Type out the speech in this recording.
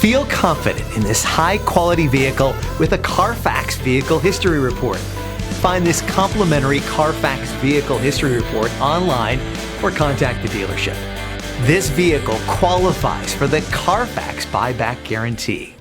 Feel confident in this high-quality vehicle with a Carfax Vehicle History Report. Find this complimentary Carfax Vehicle History Report online or contact the dealership. This vehicle qualifies for the Carfax Buyback Guarantee.